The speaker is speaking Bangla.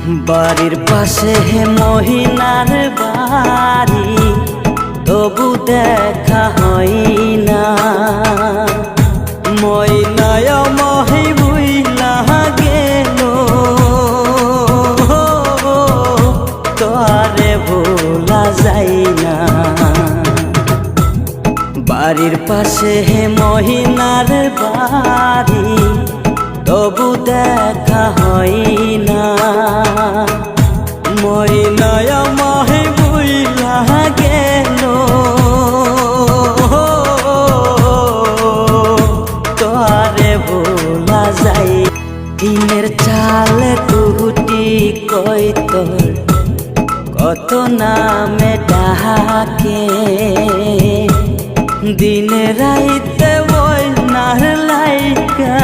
বাড়ির পাশে মহিনার বাড়ি, তবু দেখা হয় না। ময়নায় মহি বুইলা গেল, তোরে ভোলা যায় না। বাড়ির পাশে মহিনার বাড়ি, তবু দেখা হয় না। ময়নায় মহি বুইলা গেল, তোরে ভোলা যায়। দিনের চাল কুটি কই তোর কত নামে ডাকে, দিনে রাইতে ওই নার লাইকা